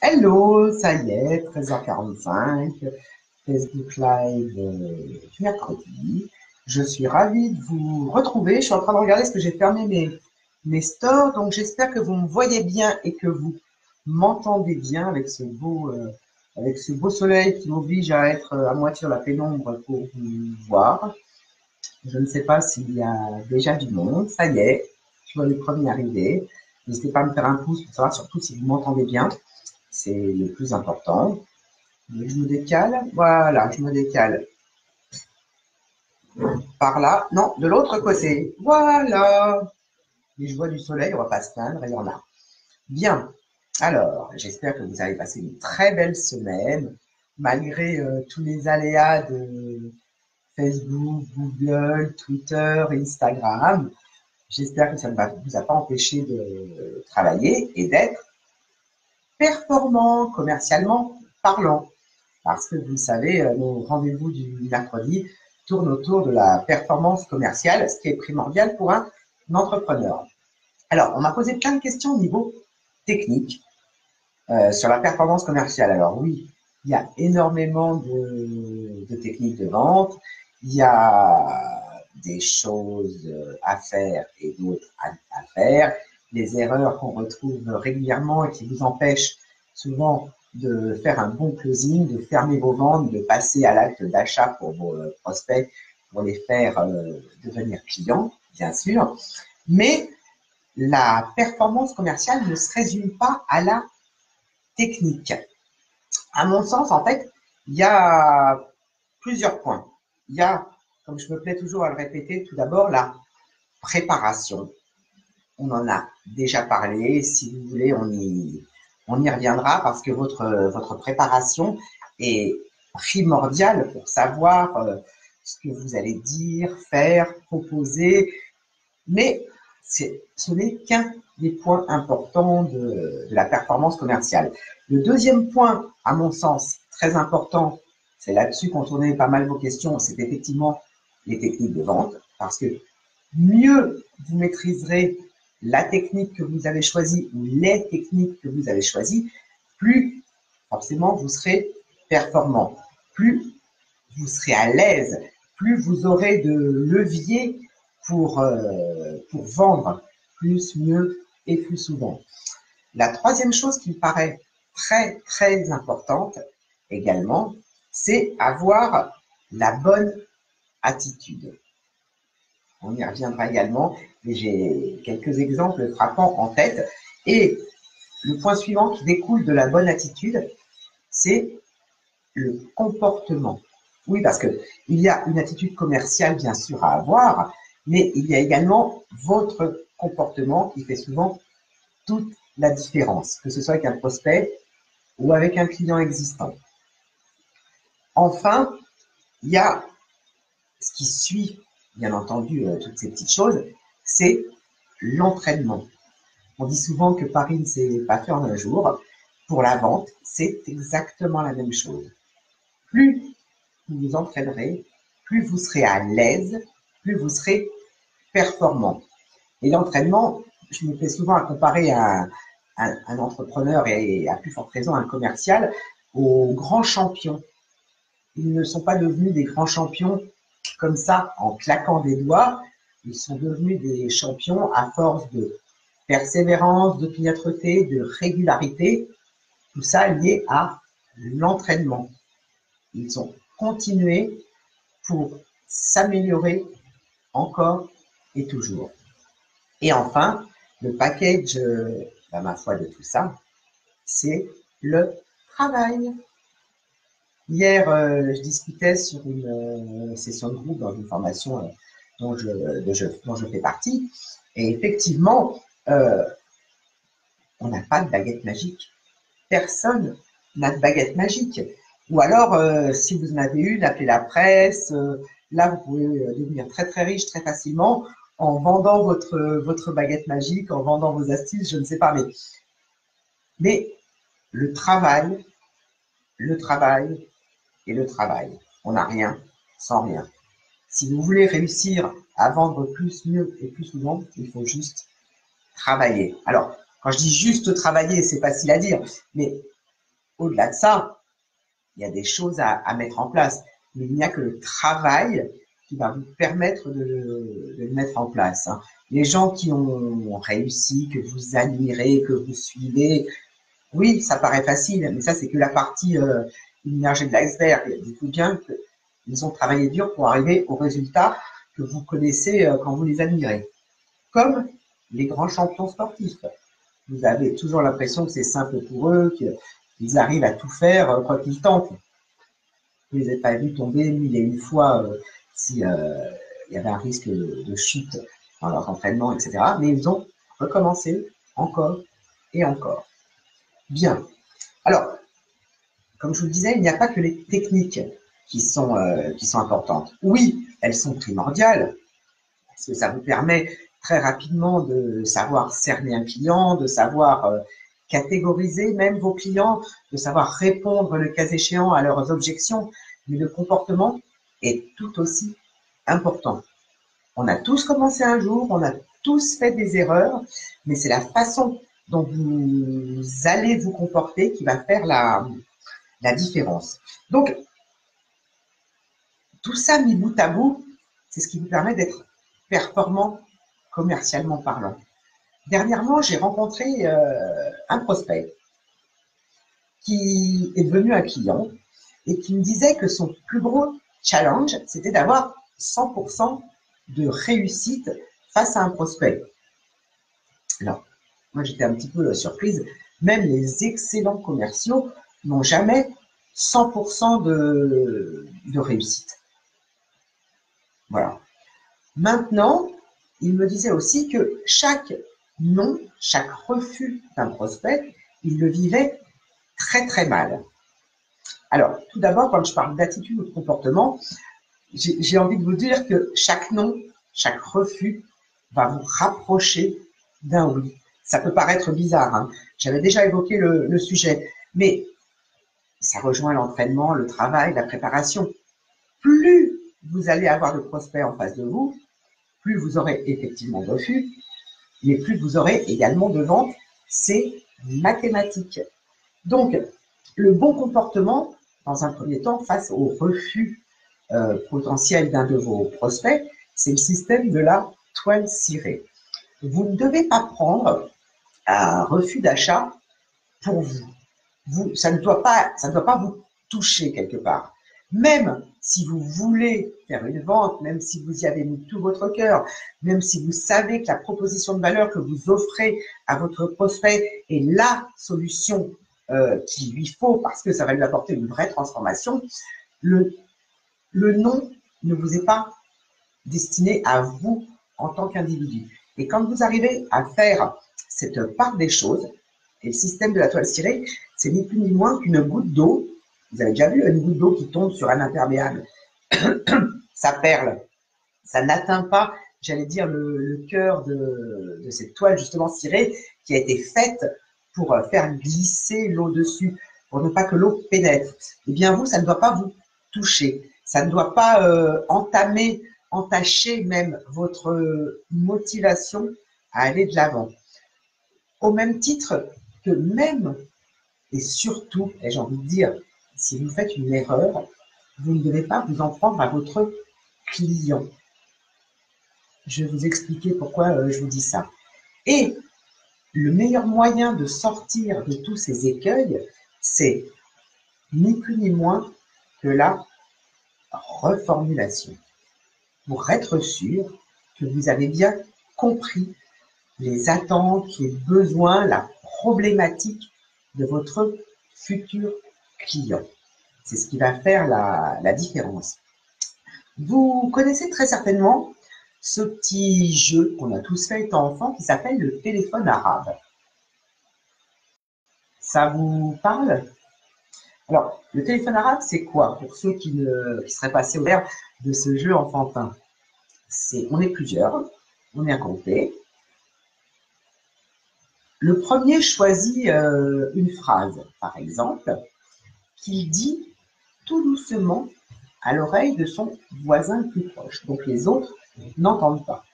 Hello, ça y est, 13h45, Facebook Live du mercredi. Je suis ravie de vous retrouver. Je suis en train de regarder ce que j'ai fermé mes stores, donc j'espère que vous me voyez bien et que vous m'entendez bien avec ce beau soleil qui m'oblige à être à moitié dans la pénombre pour vous voir. Je ne sais pas s'il y a déjà du monde. Ça y est, je vois les premiers arriver. N'hésitez pas à me faire un pouce pour savoir surtout si vous m'entendez bien. C'est le plus important. Je me décale. Voilà, je me décale par là. Non, de l'autre côté. Voilà. Et je vois du soleil, on va pas se plaindre, il y en a. Bien. Alors, j'espère que vous avez passé une très belle semaine, malgré tous les aléas de Facebook, Google, Twitter, Instagram. J'espère que ça ne vous a pas empêché de travailler et d'être performant commercialement parlant. Parce que vous le savez, nos rendez-vous du mercredi tournent autour de la performance commerciale, ce qui est primordial pour un entrepreneur. Alors, on m'a posé plein de questions au niveau technique sur la performance commerciale. Alors oui, il y a énormément de techniques de vente, il y a des choses à faire et d'autres à faire, les erreurs qu'on retrouve régulièrement et qui vous empêchent souvent de faire un bon closing, de fermer vos ventes, de passer à l'acte d'achat pour vos prospects, pour les faire devenir clients, bien sûr. Mais la performance commerciale ne se résume pas à la technique. À mon sens, en fait, il y a plusieurs points. Il y a, comme je me plais toujours à le répéter, tout d'abord la préparation. On en a déjà parlé. Si vous voulez, on y reviendra parce que votre préparation est primordiale pour savoir ce que vous allez dire, faire, proposer. Mais ce n'est qu'un des points importants de la performance commerciale. Le deuxième point, à mon sens, très important, c'est là-dessus qu'on tournait pas mal vos questions, c'est effectivement les techniques de vente, parce que mieux vous maîtriserez la technique que vous avez choisie ou les techniques que vous avez choisies, plus forcément vous serez performant, plus vous serez à l'aise, plus vous aurez de levier pour vendre plus, mieux et plus souvent. La troisième chose qui me paraît très, très importante également, c'est avoir la bonne attitude. On y reviendra également, et j'ai quelques exemples frappants en tête. Et le point suivant qui découle de la bonne attitude, c'est le comportement. Oui, parce que il y a une attitude commerciale, bien sûr, à avoir, mais il y a également votre comportement qui fait souvent toute la différence, que ce soit avec un prospect ou avec un client existant. Enfin, il y a ce qui suit, bien entendu, toutes ces petites choses, c'est l'entraînement. On dit souvent que Paris ne s'est pas fait en un jour. Pour la vente, c'est exactement la même chose. Plus vous vous entraînerez, plus vous serez à l'aise, plus vous serez performant. Et l'entraînement, je me fais souvent à comparer un entrepreneur et à plus forte raison un commercial aux grands champions. Ils ne sont pas devenus des grands champions comme ça en claquant des doigts. Ils sont devenus des champions à force de persévérance, de d'opiniâtreté, de régularité, tout ça lié à l'entraînement. Ils ont continué pour s'améliorer encore et toujours. Et enfin, le package, ma foi, de tout ça, c'est le travail. Hier, je discutais sur une session de groupe dans une formation dont je fais partie. Et effectivement, euh, on n'a pas de baguette magique. Personne n'a de baguette magique. Ou alors, si vous en avez une, appelez la presse. Là, vous pouvez devenir très très riche très facilement en vendant votre baguette magique, en vendant vos astuces, je ne sais pas. Mais le travail, le travail et le travail. On n'a rien sans rien. Si vous voulez réussir à vendre plus, mieux et plus souvent, il faut juste travailler. Alors, quand je dis juste travailler, c'est facile à dire, mais Au-delà de ça, il y a des choses à mettre en place, mais il n'y a que le travail qui va vous permettre de le mettre en place. Hein. Les gens qui ont réussi, que vous admirez, que vous suivez, oui, ça paraît facile, mais ça, c'est que la partie immergée de l'iceberg. Dites-vous bien qu'ils ont travaillé dur pour arriver au résultat que vous connaissez quand vous les admirez. Comme les grands champions sportifs. Vous avez toujours l'impression que c'est simple pour eux, qu'ils arrivent à tout faire quoi qu'ils tentent. Vous ne les avez pas vus tomber mille et une fois si il y avait un risque de chute dans leur entraînement, etc. Mais ils ont recommencé encore et encore. Bien. Alors, comme je vous le disais, il n'y a pas que les techniques qui sont importantes. Oui, elles sont primordiales, parce que ça vous permet très rapidement de savoir cerner un client, de savoir catégoriser même vos clients, de savoir répondre le cas échéant à leurs objections. Mais le comportement est tout aussi important. On a tous commencé un jour, on a tous fait des erreurs, mais c'est la façon dont vous allez vous comporter qui va faire la différence. Donc, tout ça mis bout à bout, c'est ce qui vous permet d'être performant commercialement parlant. Dernièrement, j'ai rencontré un prospect qui est devenu un client et qui me disait que son plus gros challenge, c'était d'avoir 100% de réussite face à un prospect. Alors, moi, j'étais un petit peu surprise. Même les excellents commerciaux n'ont jamais 100% de réussite. Voilà. Maintenant, il me disait aussi que chaque non, chaque refus d'un prospect, il le vivait très très mal. Alors, tout d'abord, quand je parle d'attitude ou de comportement, j'ai envie de vous dire que chaque non, chaque refus va vous rapprocher d'un oui. Ça peut paraître bizarre, hein. J'avais déjà évoqué le sujet, mais ça rejoint l'entraînement, le travail, la préparation. Plus vous allez avoir de prospects en face de vous, plus vous aurez effectivement de refus, mais plus vous aurez également de ventes. C'est mathématique. Donc, le bon comportement, dans un premier temps, face au refus potentiel d'un de vos prospects, c'est le système de la toile cirée. Vous ne devez pas prendre un refus d'achat pour vous. Ça ne doit pas vous toucher quelque part. Même si vous voulez faire une vente, même si vous y avez mis tout votre cœur, même si vous savez que la proposition de valeur que vous offrez à votre prospect est la solution qu'il lui faut parce que ça va lui apporter une vraie transformation, le non ne vous est pas destiné à vous en tant qu'individu. Et quand vous arrivez à faire cette part des choses, et le système de la toile cirée, c'est ni plus ni moins qu'une goutte d'eau. Vous avez déjà vu une goutte d'eau qui tombe sur un imperméable. Ça perle. Ça n'atteint pas, j'allais dire, le cœur de cette toile justement cirée qui a été faite pour faire glisser l'eau dessus, pour ne pas que l'eau pénètre. Eh bien, vous, ça ne doit pas vous toucher. Ça ne doit pas entacher même votre motivation à aller de l'avant. Au même titre que même et surtout, et j'ai envie de dire, si vous faites une erreur, vous ne devez pas vous en prendre à votre client. Je vais vous expliquer pourquoi je vous dis ça. Et le meilleur moyen de sortir de tous ces écueils, c'est ni plus ni moins que la reformulation. Pour être sûr que vous avez bien compris les attentes, les besoins, la problématique de votre futur client. C'est ce qui va faire la différence. Vous connaissez très certainement ce petit jeu qu'on a tous fait étant enfant qui s'appelle le téléphone arabe. Ça vous parle? Alors, le téléphone arabe, c'est quoi pour ceux qui seraient passés au travers de ce jeu enfantin? On est plusieurs, on est à compter. Le premier choisit une phrase, par exemple, qu'il dit tout doucement à l'oreille de son voisin le plus proche. Donc les autres n'entendent pas.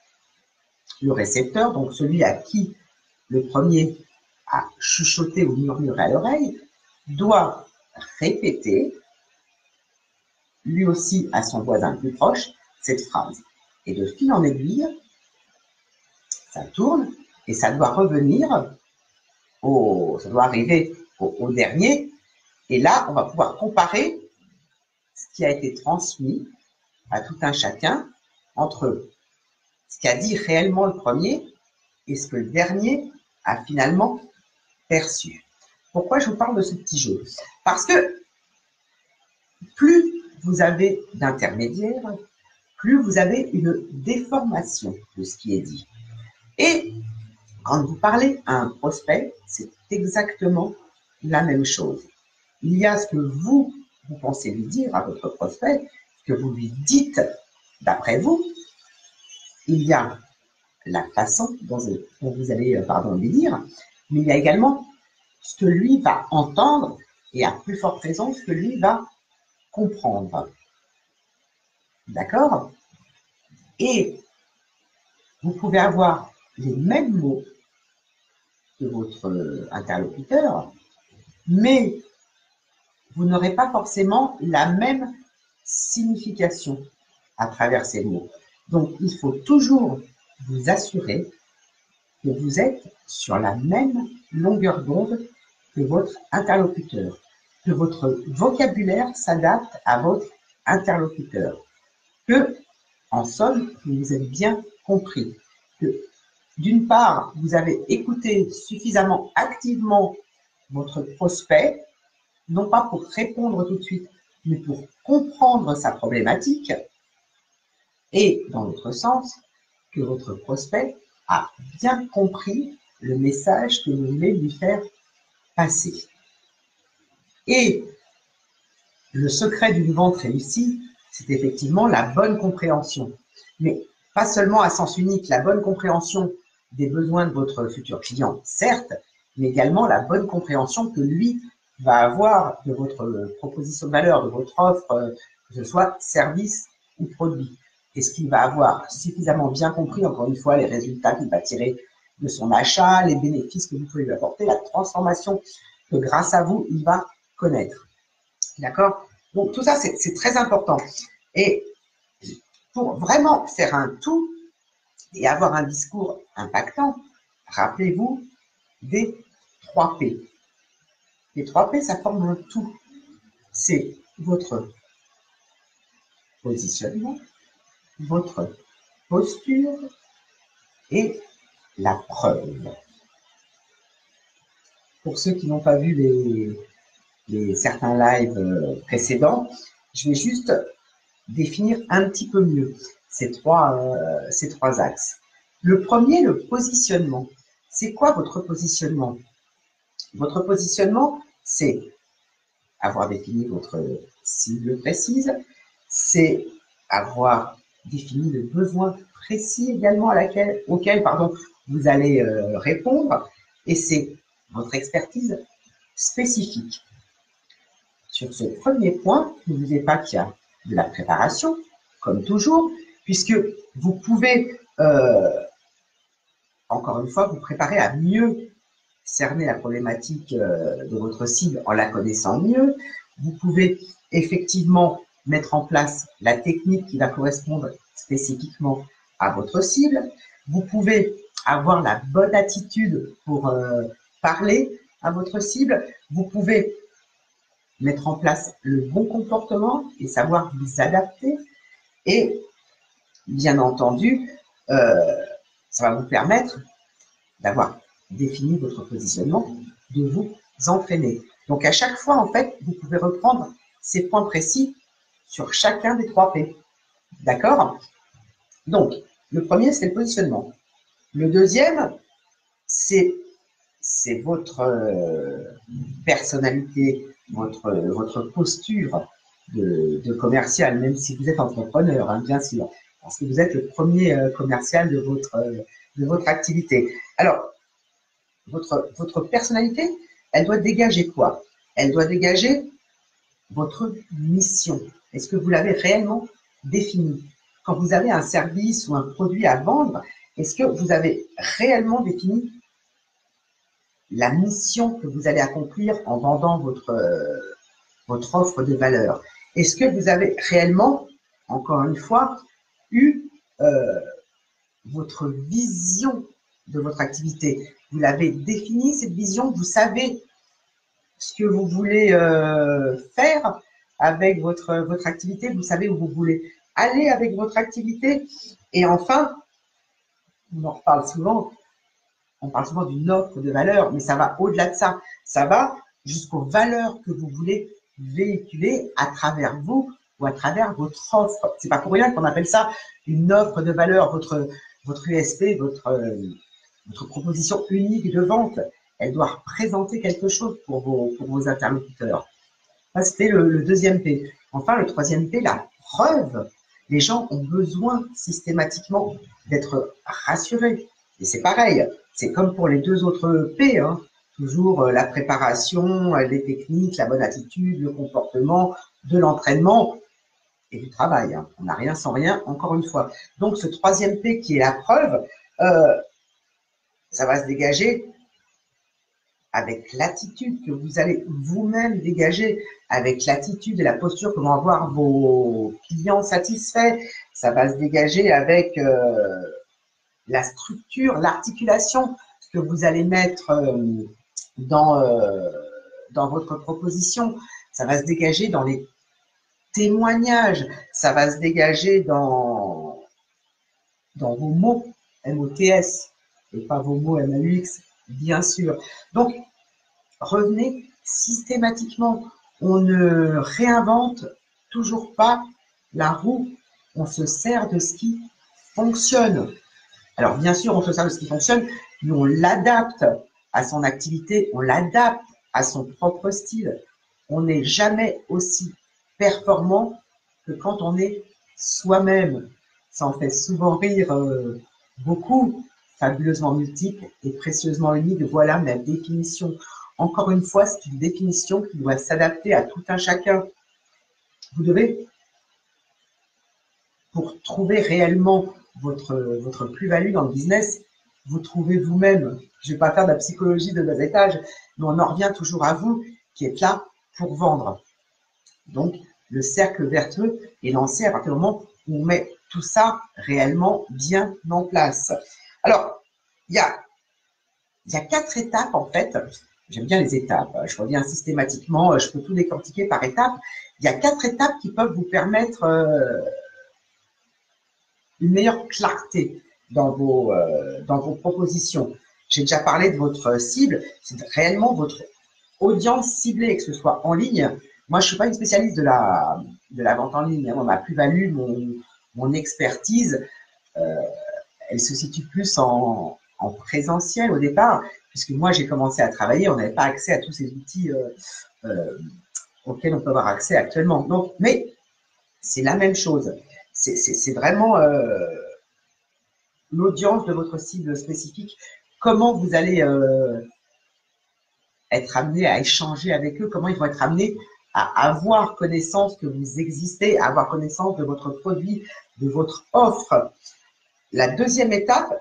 Le récepteur, donc celui à qui le premier a chuchoté ou murmuré à l'oreille, doit répéter, lui aussi à son voisin plus proche, cette phrase. Et de fil en aiguille, ça tourne et ça doit revenir ça doit arriver au dernier. Et là, on va pouvoir comparer ce qui a été transmis à tout un chacun entre ce qu'a dit réellement le premier et ce que le dernier a finalement perçu. Pourquoi je vous parle de ce petit jeu? Parce que plus vous avez d'intermédiaires, plus vous avez une déformation de ce qui est dit. Et quand vous parlez à un prospect, c'est exactement la même chose. Il y a ce que vous pensez lui dire à votre prospect, ce que vous lui dites d'après vous. Il y a la façon dont vous allez lui dire, mais il y a également ce que lui va entendre et à plus forte raison, ce que lui va comprendre. D'accord? Et vous pouvez avoir les mêmes mots que votre interlocuteur, mais vous n'aurez pas forcément la même signification à travers ces mots. Donc, il faut toujours vous assurer que vous êtes sur la même longueur d'onde que votre interlocuteur, que votre vocabulaire s'adapte à votre interlocuteur, que, en somme, vous êtes bien compris, que d'une part, vous avez écouté suffisamment activement votre prospect, non pas pour répondre tout de suite, mais pour comprendre sa problématique, et dans l'autre sens, que votre prospect a bien compris le message que vous voulez lui faire passer. Et le secret d'une vente réussie, c'est effectivement la bonne compréhension. Mais pas seulement à sens unique, la bonne compréhension des besoins de votre futur client, certes, mais également la bonne compréhension que lui va avoir de votre proposition de valeur, de votre offre, que ce soit service ou produit. Est-ce qu'il va avoir suffisamment bien compris, encore une fois, les résultats qu'il va tirer de son achat, les bénéfices que vous pouvez lui apporter, la transformation que grâce à vous, il va connaître. D'accord? Donc tout ça, c'est très important. Et pour vraiment faire un tout et avoir un discours impactant, rappelez-vous des 3 P. Les 3 P, ça forme un tout. C'est votre positionnement, votre posture et la preuve. Pour ceux qui n'ont pas vu certains lives précédents, je vais juste définir un petit peu mieux ces trois axes. Le premier, le positionnement. C'est quoi votre positionnement? Votre positionnement, c'est avoir défini votre cible précise, c'est avoir défini le besoin précis également auquel vous allez répondre, et c'est votre expertise spécifique. Sur ce premier point, n'oubliez pas qu'il y a de la préparation, comme toujours, puisque vous pouvez, encore une fois, vous préparer à mieux cerner la problématique de votre cible en la connaissant mieux. Vous pouvez effectivement mettre en place la technique qui va correspondre spécifiquement à votre cible. Vous pouvez avoir la bonne attitude pour parler à votre cible. Vous pouvez mettre en place le bon comportement et savoir vous adapter. Et bien entendu, ça va vous permettre d'avoir défini votre positionnement, de vous entraîner. Donc à chaque fois, en fait, vous pouvez reprendre ces points précis sur chacun des 3 P. D'accord? Donc, le premier, c'est le positionnement. Le deuxième, c'est votre personnalité, votre posture de commercial, même si vous êtes entrepreneur, hein, bien sûr, parce que vous êtes le premier commercial de votre activité. Alors, votre personnalité, elle doit dégager quoi? Elle doit dégager votre mission. Est-ce que vous l'avez réellement définie? Quand vous avez un service ou un produit à vendre, est-ce que vous avez réellement défini la mission que vous allez accomplir en vendant votre offre de valeur. Est-ce que vous avez réellement, encore une fois, eu votre vision de votre activité? Vous l'avez définie, cette vision, vous savez ce que vous voulez faire avec votre activité, vous savez où vous voulez aller avec votre activité. Et enfin, on en reparle souvent, on parle souvent d'une offre de valeur, mais ça va au-delà de ça. Ça va jusqu'aux valeurs que vous voulez véhiculer à travers vous ou à travers votre offre. C'est pas pour rien qu'on appelle ça une offre de valeur. Votre USP, votre proposition unique de vente, elle doit représenter quelque chose pour vos interlocuteurs. Ça, c'était le deuxième P. Enfin, le troisième P, la preuve. Les gens ont besoin systématiquement d'être rassurés. Et c'est pareil, c'est comme pour les deux autres P, hein. Toujours la préparation, les techniques, la bonne attitude, le comportement, de l'entraînement et du travail, hein. On n'a rien sans rien, encore une fois. Donc, ce troisième P qui est la preuve, ça va se dégager avec l'attitude que vous allez vous-même dégager, avec l'attitude et la posture que vont avoir vos clients satisfaits. Ça va se dégager avec la structure, l'articulation que vous allez mettre dans votre proposition. Ça va se dégager dans les témoignages. Ça va se dégager dans vos mots, M-O-T-S, et pas vos mots M-A-U-X, bien sûr. Donc, revenez systématiquement. On ne réinvente toujours pas la roue. On se sert de ce qui fonctionne. Alors, bien sûr, on se sert de ce qui fonctionne, mais on l'adapte à son activité, on l'adapte à son propre style. On n'est jamais aussi performant que quand on est soi-même. Ça en fait souvent rire beaucoup. Fabuleusement multiple et précieusement unique, voilà ma définition. Encore une fois, c'est une définition qui doit s'adapter à tout un chacun. Vous devez, pour trouver réellement votre plus-value dans le business, vous trouvez vous-même. Je ne vais pas faire de la psychologie de bas étage, mais on en revient toujours à vous qui êtes là pour vendre. Donc, le cercle vertueux est lancé à partir du moment où on met tout ça réellement bien en place. Alors, il y a 4 étapes en fait. J'aime bien les étapes. Je reviens systématiquement, je peux tout décortiquer par étapes. Il y a 4 étapes qui peuvent vous permettre une meilleure clarté dans vos propositions. J'ai déjà parlé de votre cible. C'est réellement votre audience ciblée, que ce soit en ligne. Moi, je ne suis pas une spécialiste de la vente en ligne. Ma plus-value, mon expertise, elle se situe plus en présentiel au départ, puisque moi, j'ai commencé à travailler, on n'avait pas accès à tous ces outils auxquels on peut avoir accès actuellement. Donc, mais c'est la même chose. C'est vraiment l'audience de votre cible spécifique, comment vous allez être amené à échanger avec eux, comment ils vont être amenés à avoir connaissance que vous existez, à avoir connaissance de votre produit, de votre offre. La deuxième étape,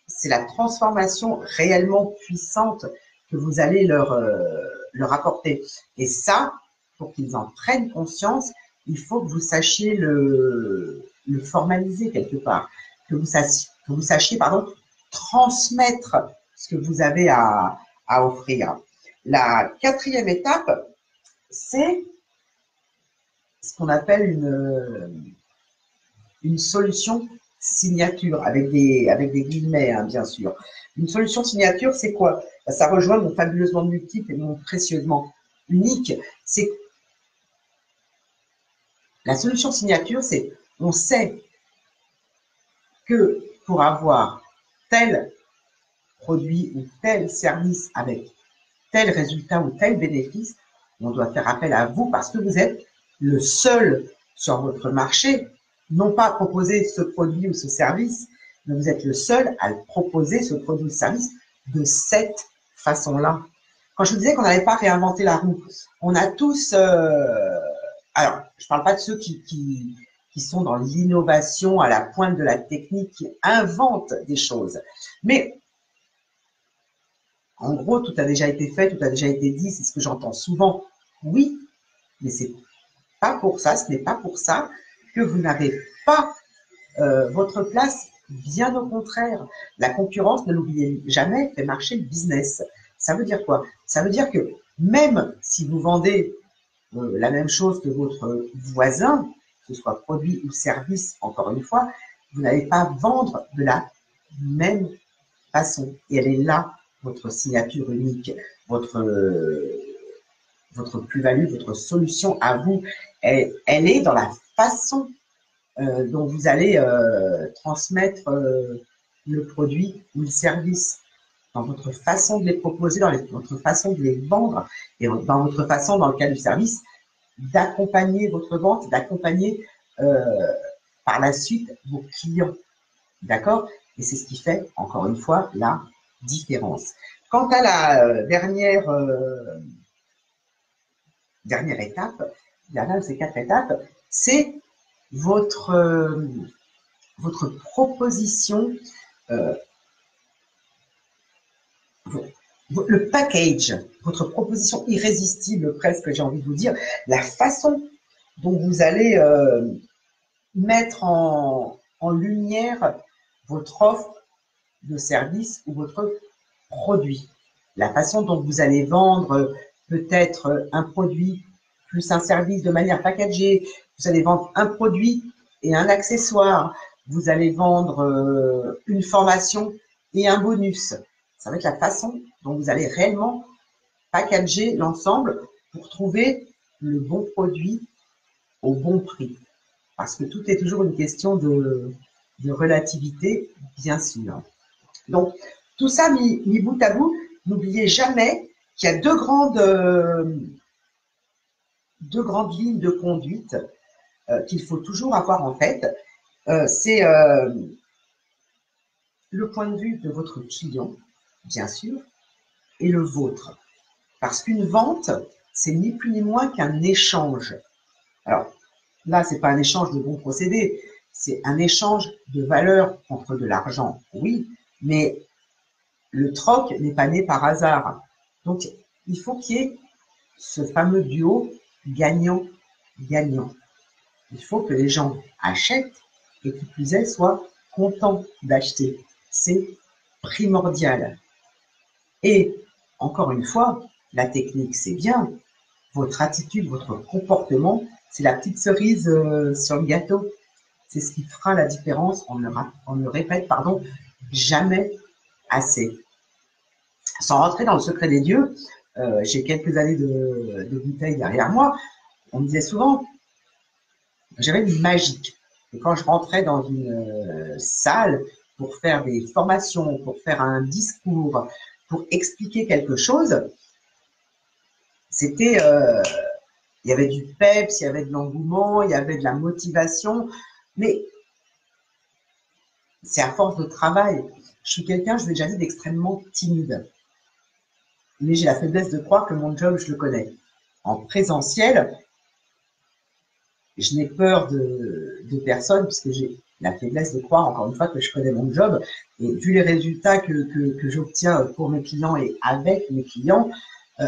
c'est la transformation réellement puissante que vous allez leur apporter. Et ça, pour qu'ils en prennent conscience, il faut que vous sachiez le formaliser quelque part, que vous sachiez transmettre ce que vous avez à offrir. La quatrième étape, c'est ce qu'on appelle une solution signature, avec des guillemets, hein, bien sûr. Une solution signature, c'est quoi? Ça rejoint mon fabuleusement multiple et mon précieusement unique. C'est la solution signature, c'est on sait que pour avoir tel produit ou tel service avec tel résultat ou tel bénéfice, on doit faire appel à vous parce que vous êtes le seul sur votre marché, non pas à proposer ce produit ou ce service, mais vous êtes le seul à proposer ce produit ou ce service de cette façon-là. Quand je vous disais qu'on n'allait pas réinventer la roue, on a tous... alors, je ne parle pas de ceux qui sont dans l'innovation à la pointe de la technique, qui inventent des choses. Mais en gros, tout a déjà été fait, tout a déjà été dit, c'est ce que j'entends souvent. Oui, mais c'est pas pour ça, ce n'est pas pour ça que vous n'avez pas votre place. Bien au contraire, la concurrence, ne l'oubliez jamais, fait marcher le business. Ça veut dire quoi? Ça veut dire que même si vous vendez la même chose que votre voisin, que ce soit produit ou service, encore une fois, vous n'allez pas vendre de la même façon. Et elle est là, votre signature unique, votre plus-value, votre solution à vous. Elle est dans la façon dont vous allez transmettre le produit ou le service, dans votre façon de les proposer, dans votre façon de les vendre et dans votre façon, dans le cas du service, d'accompagner votre vente, d'accompagner par la suite vos clients. D'accord? Et c'est ce qui fait, encore une fois, la différence. Quant à la dernière étape, dernière de ces 4 étapes, c'est votre proposition, le package, votre proposition irrésistible presque, j'ai envie de vous dire, la façon dont vous allez mettre en lumière votre offre de service ou votre produit. La façon dont vous allez vendre peut-être un produit plus un service de manière packagée. Vous allez vendre un produit et un accessoire. Vous allez vendre une formation et un bonus. Ça va être la façon dont vous allez réellement packager l'ensemble pour trouver le bon produit au bon prix. Parce que tout est toujours une question de relativité, bien sûr. Donc, tout ça mis bout à bout, n'oubliez jamais qu'il y a deux grandes lignes de conduite qu'il faut toujours avoir en tête. C'est le point de vue de votre client, bien sûr, et le vôtre. Parce qu'une vente, c'est ni plus ni moins qu'un échange. Alors, là, ce n'est pas un échange de bons procédés, c'est un échange de valeur contre de l'argent, oui, mais le troc n'est pas né par hasard. Donc, il faut qu'il y ait ce fameux duo gagnant-gagnant. Il faut que les gens achètent et qui plus est soient contents d'acheter. C'est primordial. Et encore une fois, la technique, c'est bien. Votre attitude, votre comportement, c'est la petite cerise sur le gâteau. C'est ce qui fera la différence. On ne répète, jamais assez. Sans rentrer dans le secret des dieux, j'ai quelques années de bouteille derrière moi. On me disait souvent, j'avais une magique. Et quand je rentrais dans une salle pour faire des formations, pour faire un discours, pour expliquer quelque chose, c'était, il y avait du peps, il y avait de l'engouement, il y avait de la motivation, mais c'est à force de travail. Je suis quelqu'un, je l'ai déjà dit, d'extrêmement timide. Mais j'ai la faiblesse de croire que mon job, je le connais. En présentiel, je n'ai peur de personne puisque j'ai la faiblesse de croire, encore une fois, que je connais mon job. Et vu les résultats que j'obtiens pour mes clients et avec mes clients,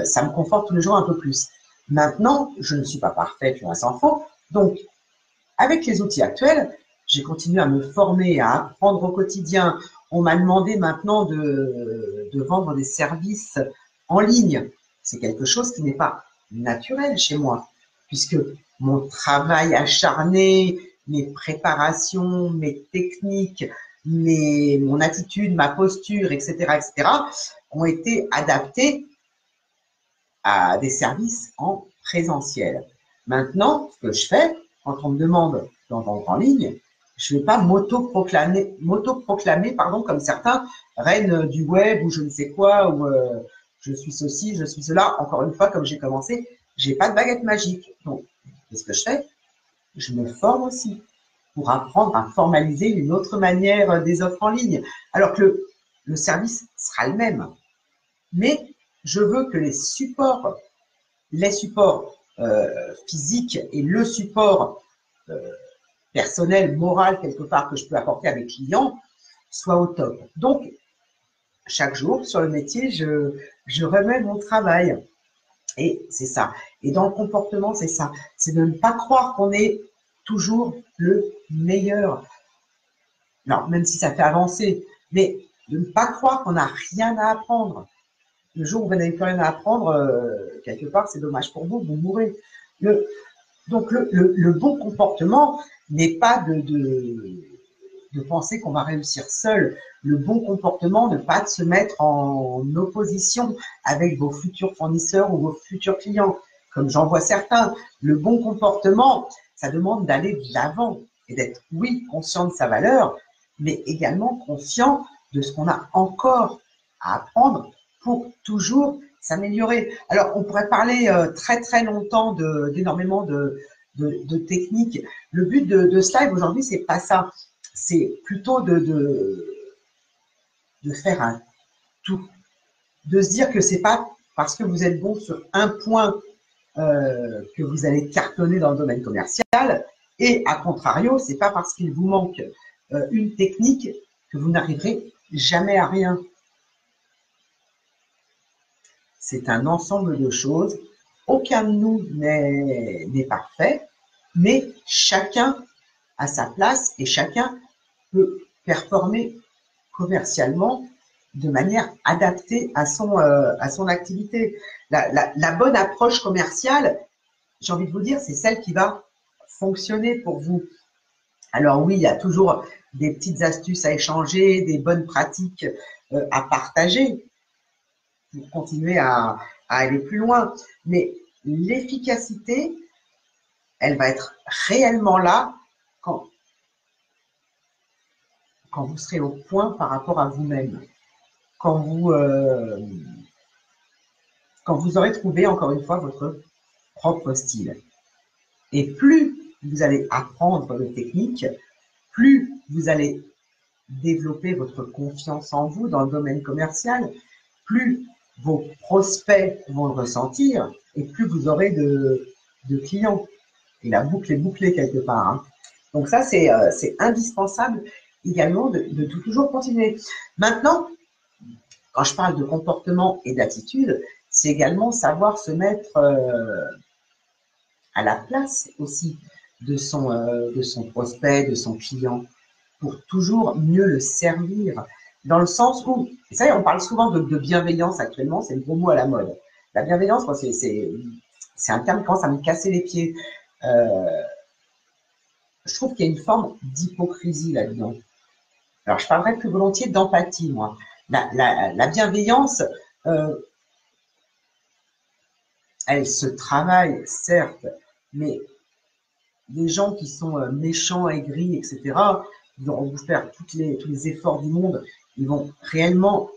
ça me conforte tous les jours un peu plus. Maintenant, je ne suis pas parfaite, loin s'en faut. Donc, avec les outils actuels, j'ai continué à me former, à apprendre au quotidien. On m'a demandé maintenant de vendre des services en ligne. C'est quelque chose qui n'est pas naturel chez moi, puisque mon travail acharné, mes préparations, mes techniques, mon attitude, ma posture, etc., ont été adaptés à des services en présentiel. Maintenant, ce que je fais, quand on me demande d'en vendre en ligne, je ne vais pas m'auto-proclamer, comme certains, reine du web ou je ne sais quoi, ou je suis ceci, je suis cela. Encore une fois, comme j'ai commencé, je n'ai pas de baguette magique. Donc, qu'est-ce que je fais? Je me forme aussi pour apprendre à formaliser une autre manière des offres en ligne. Alors que le service sera le même. Mais je veux que les supports physiques et le support personnel, moral, quelque part, que je peux apporter à mes clients, soient au top. Donc, chaque jour sur le métier, je remets mon travail. Et c'est ça. Et dans le comportement, c'est ça. C'est de ne pas croire qu'on est toujours le meilleur. Alors, même si ça fait avancer, mais de ne pas croire qu'on n'a rien à apprendre. Le jour où vous n'avez plus rien à apprendre, quelque part, c'est dommage pour vous, vous mourrez. Donc, le bon comportement n'est pas de penser qu'on va réussir seul. Le bon comportement, ne pas se mettre en opposition avec vos futurs fournisseurs ou vos futurs clients, comme j'en vois certains. Le bon comportement, ça demande d'aller de l'avant et d'être, oui, conscient de sa valeur, mais également conscient de ce qu'on a encore à apprendre pour toujours s'améliorer. Alors, on pourrait parler très très longtemps d'énormément de techniques. Le but de ce live aujourd'hui, c'est pas ça. C'est plutôt de faire un tout, de se dire que c'est pas parce que vous êtes bon sur un point que vous allez cartonner dans le domaine commercial, et à contrario, c'est pas parce qu'il vous manque une technique que vous n'arriverez jamais à rien. C'est un ensemble de choses. Aucun de nous n'est parfait, mais chacun a sa place et chacun peut performer commercialement de manière adaptée à son activité. La bonne approche commerciale, j'ai envie de vous dire, c'est celle qui va fonctionner pour vous. Alors oui, il y a toujours des petites astuces à échanger, des bonnes pratiques à partager pour continuer à aller plus loin. Mais l'efficacité, elle va être réellement là quand vous serez au point par rapport à vous-même. Quand vous aurez trouvé, encore une fois, votre propre style. Et plus vous allez apprendre de techniques, plus vous allez développer votre confiance en vous dans le domaine commercial, plus vos prospects vont le ressentir et plus vous aurez de clients. Et la boucle est bouclée quelque part. Hein. Donc ça, c'est indispensable également de toujours continuer. Maintenant, quand je parle de comportement et d'attitude, c'est également savoir se mettre à la place aussi de son prospect, de son client, pour toujours mieux le servir. Dans le sens où, vous savez, on parle souvent de bienveillance actuellement, c'est le gros mot à la mode. La bienveillance, moi, c'est un terme qui commence à me casser les pieds. Je trouve qu'il y a une forme d'hypocrisie là-dedans. Alors, je parlerais plus volontiers d'empathie, moi. La bienveillance, elle se travaille, certes, mais les gens qui sont méchants, aigris, etc., ils vont vous faire tous les efforts du monde. Ils vont réellement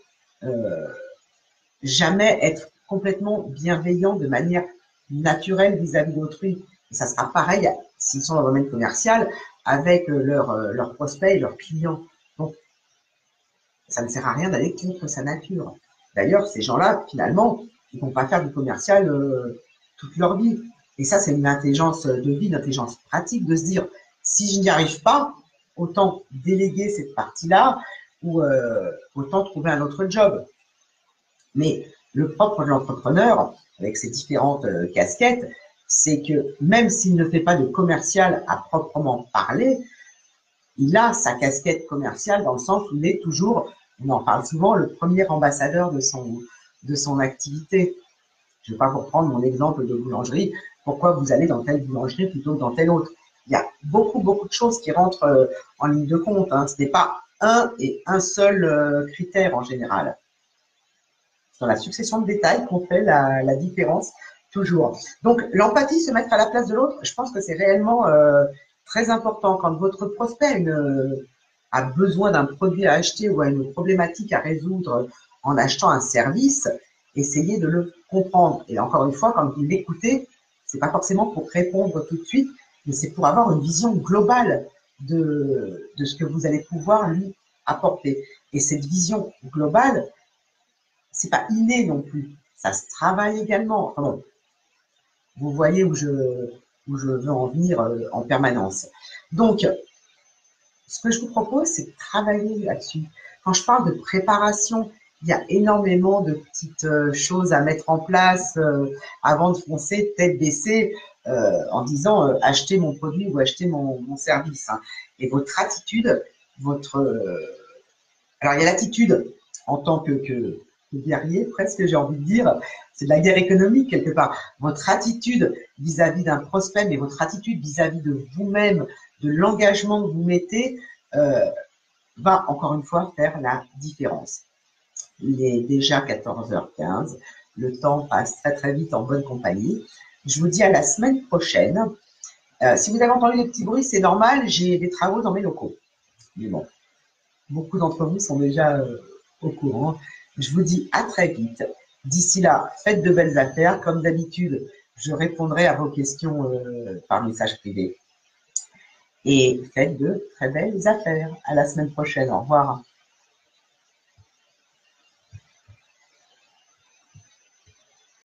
jamais être complètement bienveillants de manière naturelle vis-à-vis d'autrui. Et ça sera pareil s'ils sont dans le domaine commercial avec leurs prospects et leurs clients. Donc, ça ne sert à rien d'aller contre sa nature. D'ailleurs, ces gens-là, finalement, ils ne vont pas faire du commercial toute leur vie. Et ça, c'est une intelligence de vie, une intelligence pratique de se dire, si je n'y arrive pas, autant déléguer cette partie-là ou autant trouver un autre job. Mais le propre de l'entrepreneur, avec ses différentes casquettes, c'est que même s'il ne fait pas de commercial à proprement parler, il a sa casquette commerciale dans le sens où il est toujours, on en parle souvent, le premier ambassadeur de son activité. Je ne vais pas vous reprendre mon exemple de boulangerie. Pourquoi vous allez dans telle boulangerie plutôt que dans telle autre? Il y a beaucoup de choses qui rentrent en ligne de compte. Hein. Ce n'est pas un et un seul critère en général. C'est dans la succession de détails qu'on fait la différence toujours. Donc, l'empathie, se mettre à la place de l'autre, je pense que c'est réellement très important. Quand votre prospect a besoin d'un produit à acheter ou a une problématique à résoudre en achetant un service, essayez de le comprendre. Et encore une fois, quand vous l'écoutez, c'est pas forcément pour répondre tout de suite, mais c'est pour avoir une vision globale de ce que vous allez pouvoir lui apporter. Et cette vision globale, c'est pas inné non plus. Ça se travaille également. Enfin bon, vous voyez où je veux en venir en permanence. Donc, ce que je vous propose, c'est de travailler là-dessus. Quand je parle de préparation Il y a énormément de petites choses à mettre en place avant de foncer tête baissée en disant achetez mon produit ou achetez mon service. Hein. Et votre attitude, votre alors il y a l'attitude en tant que guerrier, presque j'ai envie de dire, c'est de la guerre économique quelque part. Votre attitude vis-à-vis d'un prospect, mais votre attitude vis-à-vis de vous-même, de l'engagement que vous mettez, va encore une fois faire la différence. Il est déjà 14h15. Le temps passe très très vite en bonne compagnie. Je vous dis à la semaine prochaine. Si vous avez entendu les petits bruits, c'est normal, j'ai des travaux dans mes locaux. Mais bon, beaucoup d'entre vous sont déjà au courant. Je vous dis à très vite. D'ici là, faites de belles affaires. Comme d'habitude, je répondrai à vos questions par message privé. Et faites de très belles affaires. À la semaine prochaine. Au revoir.